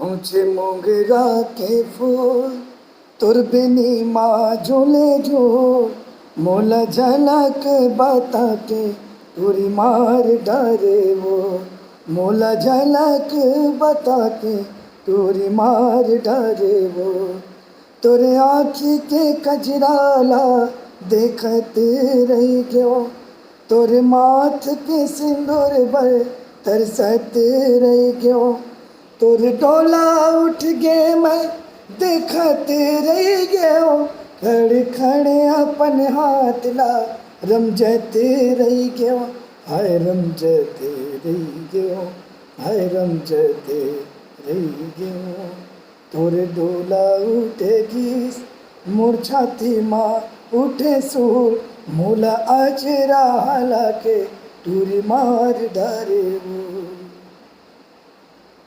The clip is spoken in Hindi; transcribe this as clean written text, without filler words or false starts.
ऊंचे मोगरा के फूल तुरबिनी माँ झूले जो मोला झलक बता के तुरी मार डारे वो मोला झलक बता के तुरी मार डारे वो तोरे आँखी के कजराला देखते रह गयो तोरे माथ के सिंदूर बर तरसते रह गयो तोर डोला उठ गे मैं देखते रह गयो खड़े खड़े अपन हाथ ला रमजते रह गयो हाय रमजते रह गयो हाय रमजते रह गयो तोरे डोला उठेगी मूर्छाती माँ उठे सूर मोला अजरा हाला के टूरी मार डारे वो।